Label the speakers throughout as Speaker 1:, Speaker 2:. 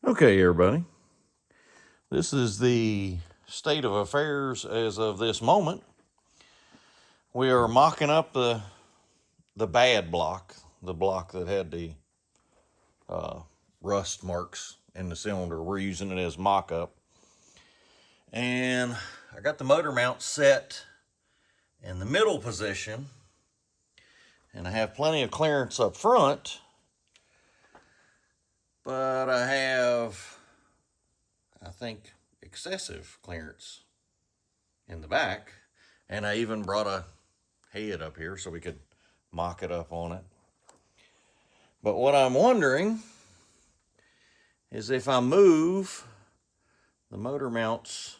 Speaker 1: Okay, everybody. This is the state of affairs as of this moment. We are mocking up the bad block, the block that had the rust marks in the cylinder. We're using it as mock-up. And I got the motor mount set in the middle position, and I have plenty of clearance up front, but I have, I think, excessive clearance in the back. And I even brought a head up here so we could mock it up on it. But what I'm wondering is if I move the motor mounts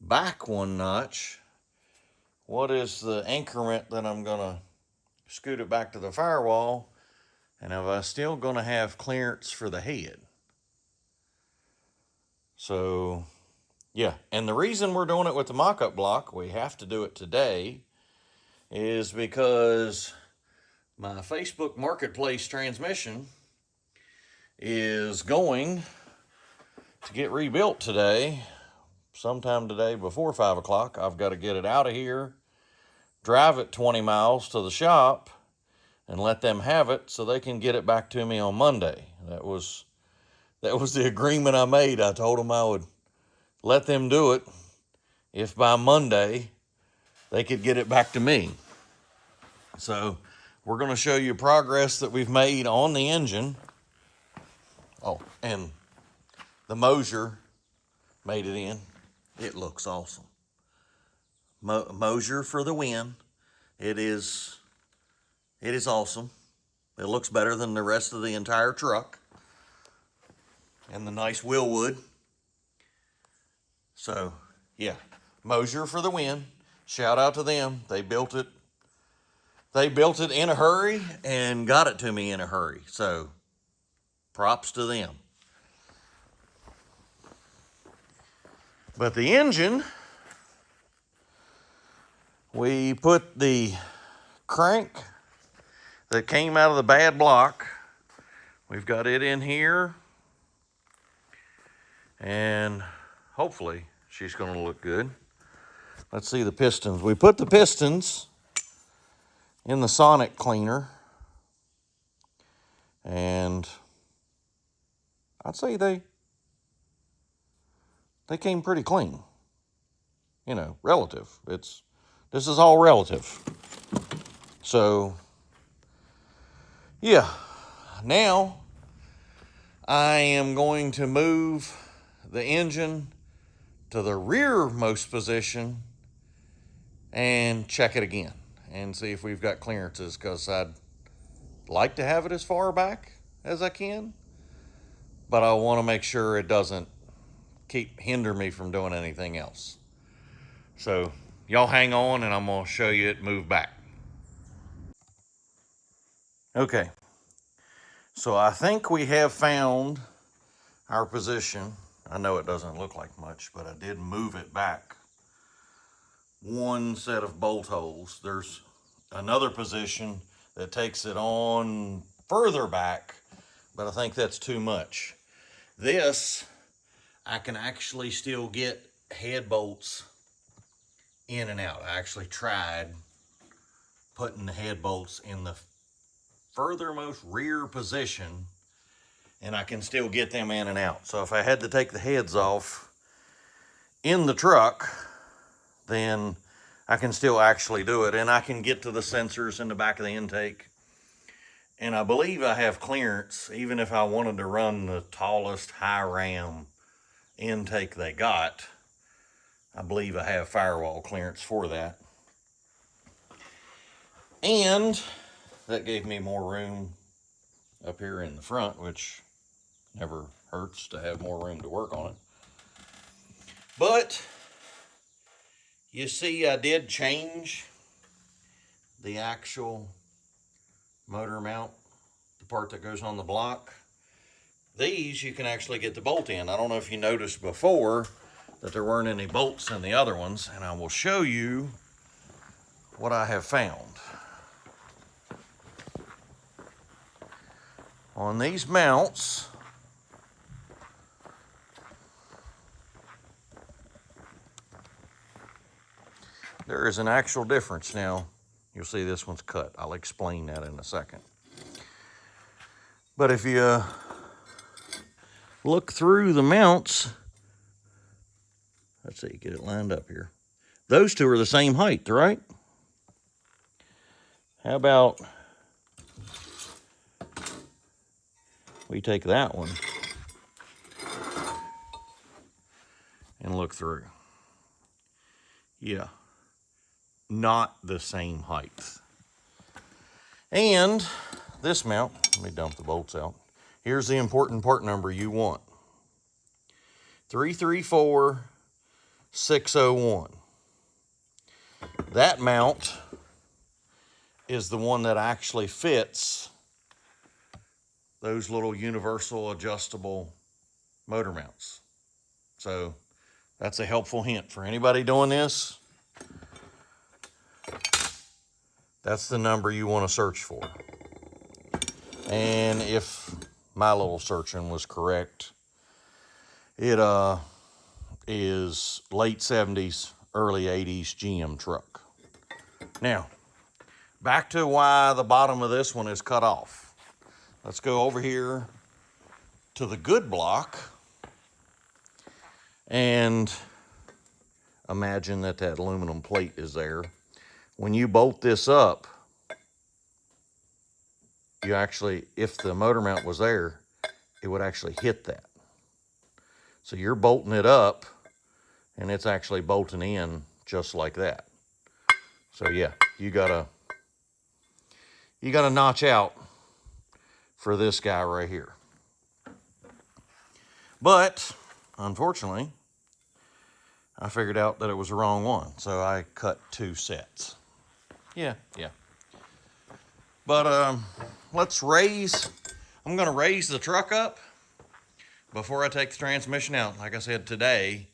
Speaker 1: back one notch, what is the increment that I'm gonna scoot it back to the firewall, and am I still gonna have clearance for the head? So yeah, and the reason we're doing it with the mock-up block, we have to do it today, is because my Facebook Marketplace transmission is going to get rebuilt today, sometime today before 5 o'clock. I've got to get it out of here, drive it 20 miles to the shop, and let them have it so they can get it back to me on Monday. That was the agreement I made. I told them I would let them do it if by Monday they could get it back to me. So we're going to show you progress that we've made on the engine. Oh, and the Moser made it in. It looks awesome. Moser for the win. It is awesome. It looks better than the rest of the entire truck. And the nice wheel wood. So, yeah, Moser for the win. Shout out to them. They built it in a hurry and got it to me in a hurry. So, props to them. But the engine, we put the crank that came out of the bad block. We've got it in here. And hopefully she's going to look good. Let's see the pistons. We put the pistons in the sonic cleaner. And I'd say they came pretty clean. You know, relative. This is all relative. So, yeah. Now, I am going to move the engine to the rearmost position and check it again and see if we've got clearances, because I'd like to have it as far back as I can, but I want to make sure it doesn't hinder me from doing anything else. So y'all hang on and I'm going to show you it move back. Okay, so I think we have found our position. I know it doesn't look like much, but I did move it back one set of bolt holes. There's another position that takes it on further back, but I think that's too much. This, I can actually still get head bolts in and out. I actually tried putting the head bolts in the furthermost rear position, and I can still get them in and out. So if I had to take the heads off in the truck, then I can still actually do it, and I can get to the sensors in the back of the intake. And I believe I have clearance, even if I wanted to run the tallest high ram intake they got. I believe I have firewall clearance for that. And that gave me more room up here in the front, which never hurts to have more room to work on it. But you see, I did change the actual motor mount, the part that goes on the block. These you can actually get the bolt in. I don't know if you noticed before that there weren't any bolts in the other ones, and I will show you what I have found. On these mounts, there is an actual difference. Now, you'll see this one's cut. I'll explain that in a second. But if you look through the mounts, let's see, get it lined up here. Those two are the same height, right? How about we take that one and look through? Yeah, not the same height. And this mount, let me dump the bolts out. Here's the important part number you want. 334601. That mount is the one that actually fits those little universal adjustable motor mounts. So that's a helpful hint for anybody doing this. That's the number you want to search for. And if my little searching was correct, it is late 70s, early 80s GM truck. Now, back to why the bottom of this one is cut off. Let's go over here to the good block and imagine that aluminum plate is there. When you bolt this up, you actually, if the motor mount was there, it would actually hit that. So you're bolting it up and it's actually bolting in just like that. So yeah, you gotta notch out for this guy right here. But unfortunately, I figured out that it was the wrong one, so I cut 2 sets. Yeah. But I'm gonna raise the truck up before I take the transmission out. Like I said, today,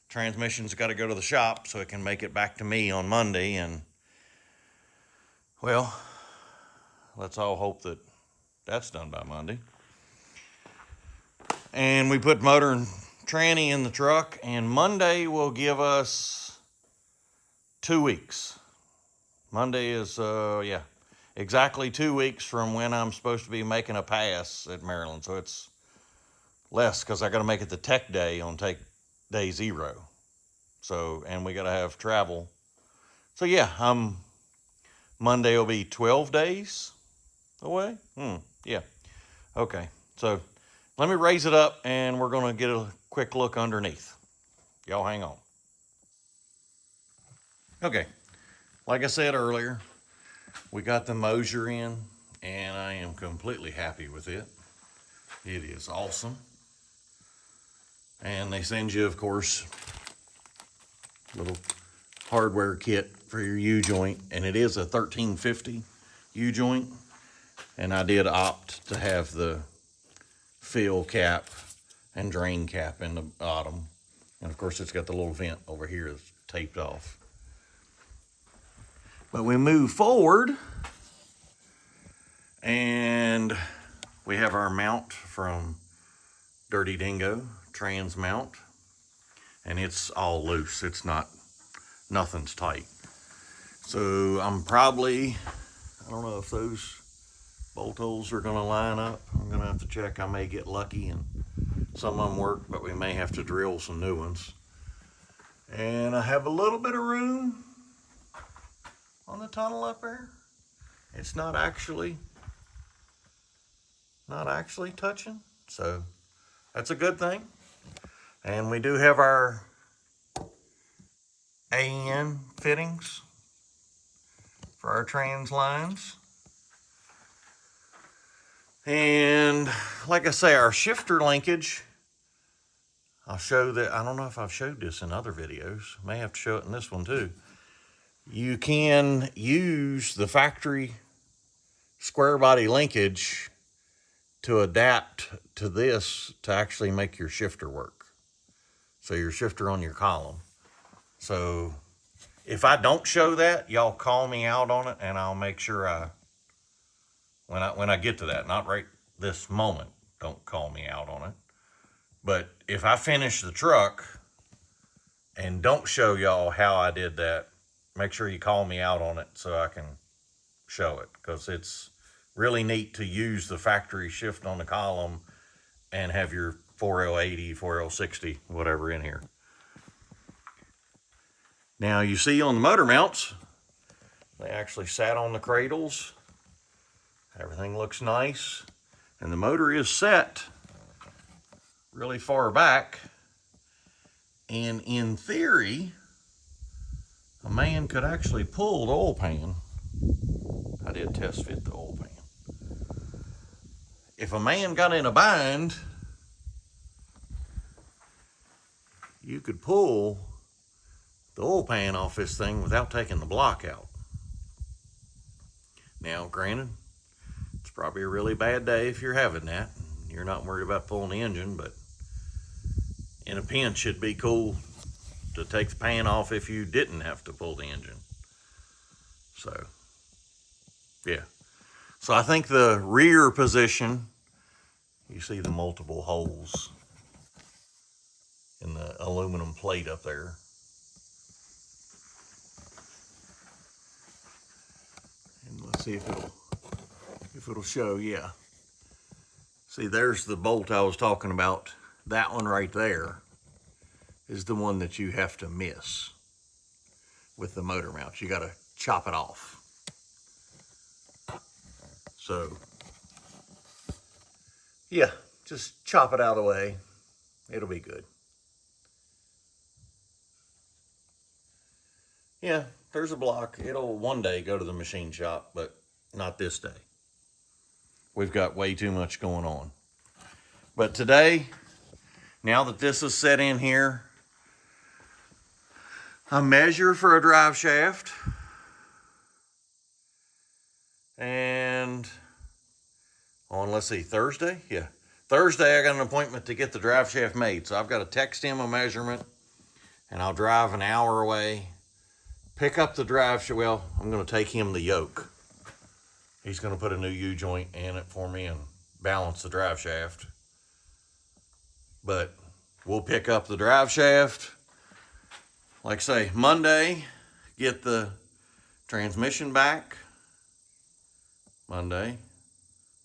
Speaker 1: transmission's got to go to the shop so it can make it back to me on Monday. And, well, let's all hope that that's done by Monday. And we put motor and tranny in the truck, and Monday will give us 2 weeks. Monday is, exactly 2 weeks from when I'm supposed to be making a pass at Maryland. So it's less because I got to make it the tech day on day 0. So, and we got to have travel. So yeah, Monday will be 12 days away. Yeah. Okay. So let me raise it up and we're going to get a quick look underneath. Y'all hang on. Okay. Like I said earlier, we got the Moser in and I am completely happy with it. It is awesome. And they send you, of course, a little hardware kit for your U-joint, and it is a 1350 U-joint, and I did opt to have the fill cap and drain cap in the bottom, and of course it's got the little vent over here that's taped off. But we move forward, and we have our mount from Dirty Dingo, trans mount, and it's all loose. It's nothing's tight. So I'm probably, I don't know if those bolt holes are gonna line up. I'm gonna have to check. I may get lucky and some of them work, but we may have to drill some new ones. And I have a little bit of room on the tunnel up there. It's not actually touching, so that's a good thing. And we do have our AN fittings for our trans lines. And like I say, our shifter linkage, I'll show that. I don't know if I've showed this in other videos. May have to show it in this one too. You can use the factory square body linkage to adapt to this to actually make your shifter work. So your shifter on your column. So if I don't show that, y'all call me out on it and I'll make sure when I get to that, not right this moment, don't call me out on it. But if I finish the truck and don't show y'all how I did that, make sure you call me out on it so I can show it, because it's really neat to use the factory shift on the column and have your 4L80, 4L60, whatever in here. Now you see on the motor mounts, they actually sat on the cradles. Everything looks nice. And the motor is set really far back. And in theory, a man could actually pull the oil pan. I did test fit the oil pan. If a man got in a bind, you could pull the oil pan off this thing without taking the block out. Now, granted, it's probably a really bad day if you're having that. You're not worried about pulling the engine, but in a pinch, it'd be cool to take the pan off if you didn't have to pull the engine. So, yeah. So I think the rear position, you see the multiple holes in the aluminum plate up there. And let's see if it'll show, yeah. See, there's the bolt I was talking about. That one right there is the one that you have to miss with the motor mount. You gotta chop it off. So, yeah, just chop it out of the way. It'll be good. Yeah, there's a block. It'll one day go to the machine shop, but not this day. We've got way too much going on. But today, now that this is set in here, I measure for a drive shaft. And on, let's see, Thursday? Yeah. Thursday, I got an appointment to get the drive shaft made. So I've got to text him a measurement, and I'll drive an hour away, pick up the drive shaft. Well, I'm going to take him the yoke. He's going to put a new U-joint in it for me and balance the drive shaft. But we'll pick up the drive shaft, like say, Monday, get the transmission back. Monday,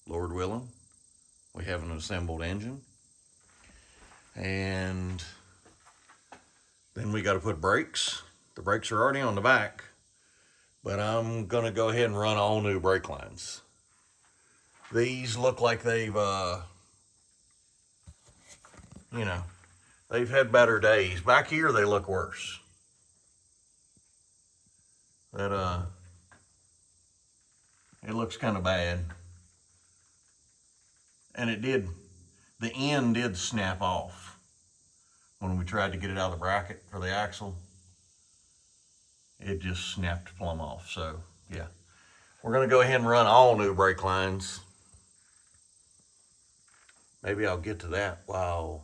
Speaker 1: Lord willing, we have an assembled engine. And then we got to put brakes. The brakes are already on the back, but I'm going to go ahead and run all new brake lines. These look like they've, they've had better days. Back here, they look worse. That, it looks kind of bad. And the end did snap off when we tried to get it out of the bracket for the axle. It just snapped plumb off. So, yeah. We're going to go ahead and run all new brake lines. Maybe I'll get to that while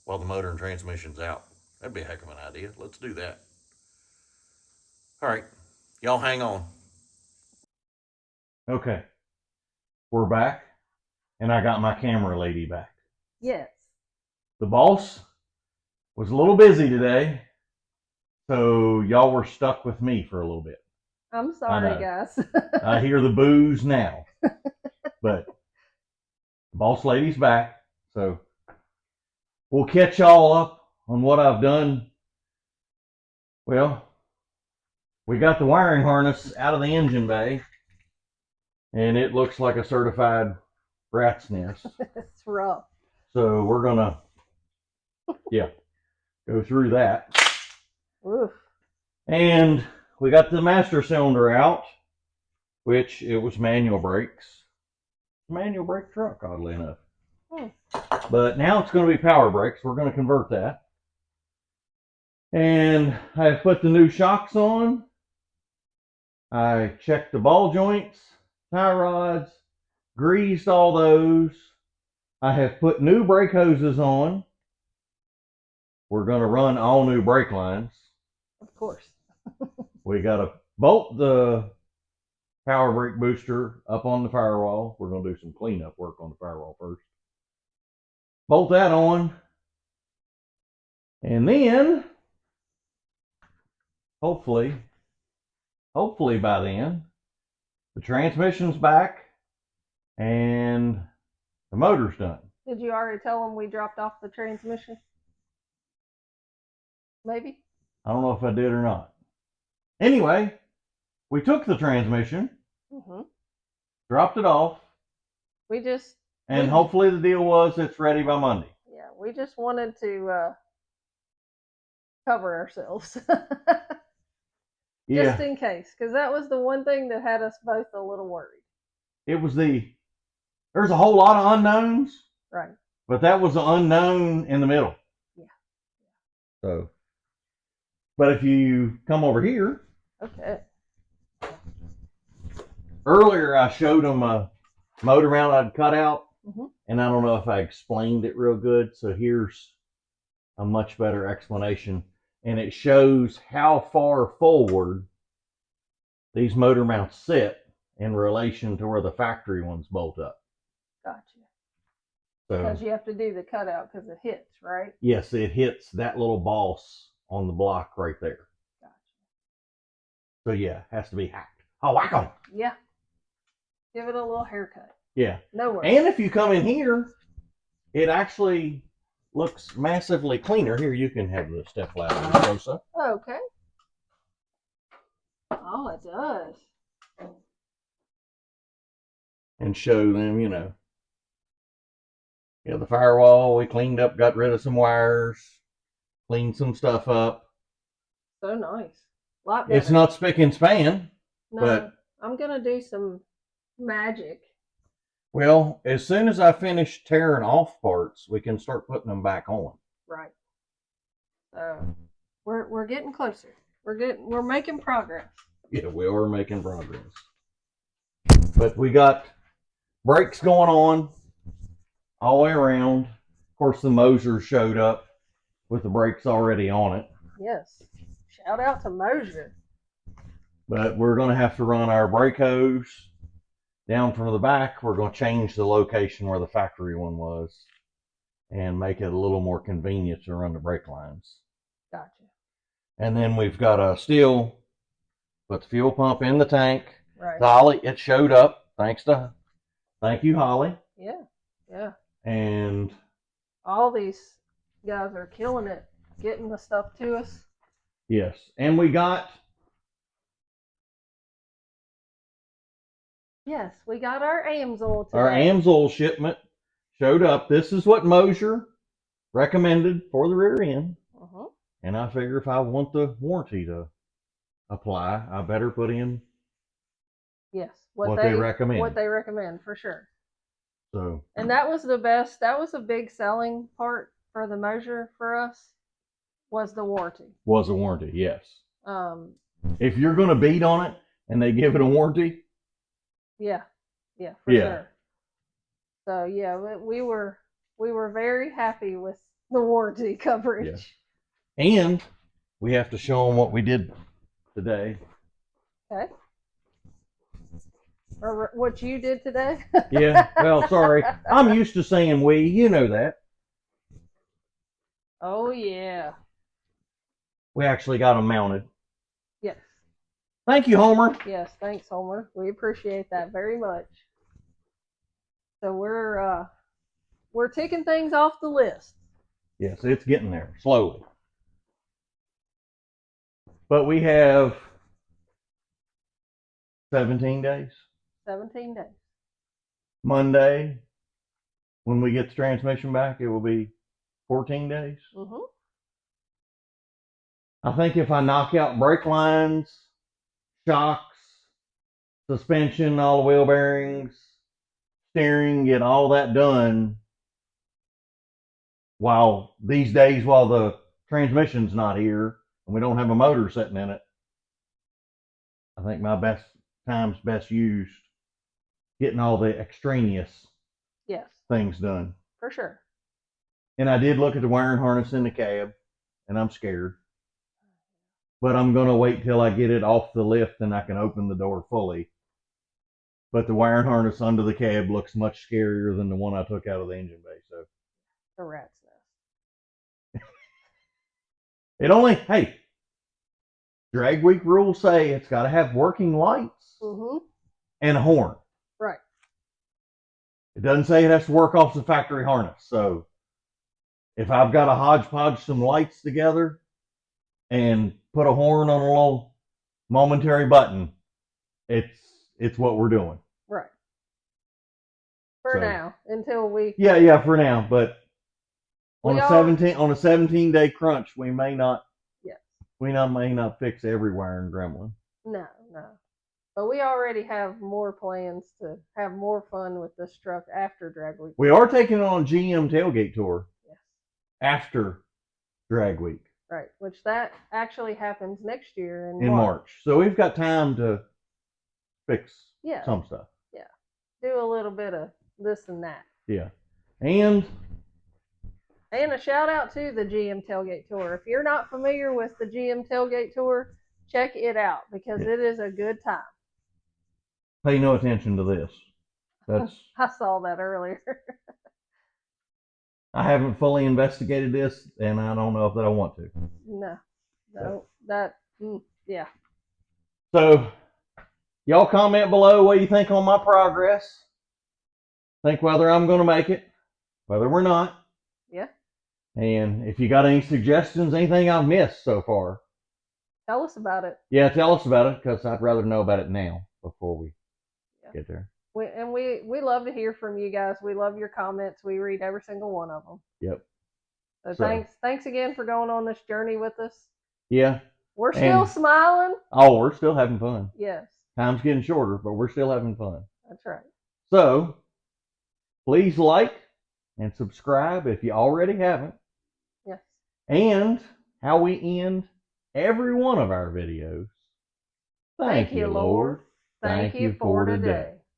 Speaker 1: the motor and transmission's out. That'd be a heck of an idea. Let's do that. All right. Y'all hang on. Okay. We're back, and I got my camera lady back.
Speaker 2: Yes.
Speaker 1: The boss was a little busy today, so y'all were stuck with me for a little bit.
Speaker 2: I'm sorry, guys.
Speaker 1: I hear the boos now, but the boss lady's back, so we'll catch y'all up on what I've done. Well, we got the wiring harness out of the engine bay, and it looks like a certified rat's nest.
Speaker 2: It's rough.
Speaker 1: So we're gonna, go through that.
Speaker 2: Oof.
Speaker 1: And we got the master cylinder out, which it was manual brakes. Manual brake truck, oddly enough. But now it's going to be power brakes. We're going to convert that. And I put the new shocks on. I checked the ball joints, tie rods, greased all those. I have put new brake hoses on. We're going to run all new brake lines.
Speaker 2: Of course.
Speaker 1: We got to bolt the power brake booster up on the firewall. We're going to do some cleanup work on the firewall first. Bolt that on. And then, hopefully, hopefully by then, the transmission's back and the motor's done.
Speaker 2: Did you already tell them we dropped off the transmission? Maybe.
Speaker 1: I don't know if I did or not. Anyway, we took the transmission, dropped it off, and hopefully the deal was it's ready by Monday.
Speaker 2: Yeah, we just wanted to cover ourselves. Just in case, because that was the one thing that had us both a little worried.
Speaker 1: There's a whole lot of unknowns.
Speaker 2: Right.
Speaker 1: But that was the unknown in the middle.
Speaker 2: Yeah.
Speaker 1: So, but if you come over here.
Speaker 2: Okay.
Speaker 1: Earlier I showed them a motor mount I'd cut out. And I don't know if I explained it real good. So here's a much better explanation. And it shows how far forward these motor mounts sit in relation to where the factory ones bolt up.
Speaker 2: Gotcha.
Speaker 1: So,
Speaker 2: because you have to do the cutout because it hits, right?
Speaker 1: Yes, it hits that little boss on the block right there.
Speaker 2: Gotcha.
Speaker 1: So yeah, it has to be hacked. Oh, whack 'em.
Speaker 2: Yeah. Give it a little haircut.
Speaker 1: Yeah.
Speaker 2: No worries.
Speaker 1: And if you come in here, it actually looks massively cleaner. Here, you can have the step ladder close up.
Speaker 2: Okay. Oh, it does.
Speaker 1: And show them, the firewall we cleaned up, got rid of some wires, cleaned some stuff up.
Speaker 2: So nice. A lot better.
Speaker 1: It's not spick and span.
Speaker 2: No,
Speaker 1: but
Speaker 2: I'm going to do some magic.
Speaker 1: Well, as soon as I finish tearing off parts, we can start putting them back on.
Speaker 2: Right. So we're getting closer. We're making progress.
Speaker 1: Yeah, we are making progress. But we got brakes going on all the way around. Of course, the Moser showed up with the brakes already on it.
Speaker 2: Yes. Shout out to Moser.
Speaker 1: But we're going to have to run our brake hose down from the back. We're going to change the location where the factory one was and make it a little more convenient to run the brake lines.
Speaker 2: Gotcha.
Speaker 1: And then we've got to still put the fuel pump in the tank.
Speaker 2: Right.
Speaker 1: Holly, it showed up. Thank you, Holly.
Speaker 2: Yeah. Yeah.
Speaker 1: And
Speaker 2: all these guys are killing it, getting the stuff to us.
Speaker 1: Yes. And we got
Speaker 2: our Amsoil today.
Speaker 1: Our Amsoil shipment showed up. This is what Moser recommended for the rear end. And I figure if I want the warranty to apply, I better put in what they recommend.
Speaker 2: What they recommend, for sure.
Speaker 1: So.
Speaker 2: And that was the best. That was a big selling part for the Moser for us, was the warranty.
Speaker 1: Was a warranty, yes. If you're going to beat on it and they give it a warranty.
Speaker 2: Yeah, for sure. So yeah, we were very happy with the warranty coverage.
Speaker 1: Yeah. And we have to show them what we did today.
Speaker 2: Okay. Or what you did today?
Speaker 1: Yeah, well, sorry. I'm used to saying we, you know that.
Speaker 2: Oh, yeah.
Speaker 1: We actually got them mounted.
Speaker 2: Yes.
Speaker 1: Thank you, Homer.
Speaker 2: Yes, thanks, Homer. We appreciate that very much. So we're taking things off the list.
Speaker 1: Yes, it's getting there, slowly. But we have 17 days.
Speaker 2: 17 days.
Speaker 1: Monday, when we get the transmission back, it will be 14 days. I think if I knock out brake lines, shocks, suspension, all the wheel bearings, steering, get all that done while the transmission's not here and we don't have a motor sitting in it, I think my best time's best used getting all the extraneous things done.
Speaker 2: For sure.
Speaker 1: And I did look at the wiring harness in the cab, and I'm scared. But I'm going to wait till I get it off the lift and I can open the door fully. But the wiring harness under the cab looks much scarier than the one I took out of the engine bay. So
Speaker 2: the rat's nest.
Speaker 3: drag week rules say it's got to have working lights and a horn.
Speaker 2: Right.
Speaker 3: It doesn't say it has to work off the factory harness. So if I've got to hodgepodge some lights together and put a horn on a little momentary button, it's what we're doing.
Speaker 2: Right. For now, until we.
Speaker 3: Yeah, for now. But on a 17-day crunch, we may not.
Speaker 2: Yes.
Speaker 3: We may not fix every wire in Gremlin.
Speaker 2: No. But we already have more plans to have more fun with this truck after Drag Week.
Speaker 3: We are taking it on a GM tailgate tour.
Speaker 2: Yes.
Speaker 3: After Drag Week.
Speaker 2: Right, which that actually happens next year in
Speaker 3: March. So we've got time to fix some stuff.
Speaker 2: Yeah. Do a little bit of this and that.
Speaker 3: Yeah. And
Speaker 2: a shout out to the GM Tailgate Tour. If you're not familiar with the GM Tailgate Tour, check it out because it is a good time.
Speaker 3: Pay no attention to this.
Speaker 2: I saw that earlier.
Speaker 3: I haven't fully investigated this, and I don't know if I want to.
Speaker 2: No. Yeah.
Speaker 3: So, y'all comment below what you think on my progress. Think whether I'm going to make it, whether we're not.
Speaker 2: Yeah.
Speaker 3: And if you got any suggestions, anything I've missed so far,
Speaker 2: tell us about it.
Speaker 3: Yeah, tell us about it, because I'd rather know about it now before we get there.
Speaker 2: We love to hear from you guys. We love your comments. We read every single one of them.
Speaker 3: Yep.
Speaker 2: So thanks again for going on this journey with us.
Speaker 3: Yeah.
Speaker 2: We're still smiling.
Speaker 3: Oh, we're still having fun.
Speaker 2: Yes.
Speaker 3: Time's getting shorter, but we're still having fun.
Speaker 2: That's right.
Speaker 3: So, please like and subscribe if you already haven't.
Speaker 2: Yes.
Speaker 3: And how we end every one of our videos. Thank you, Lord.
Speaker 2: Thank you for today.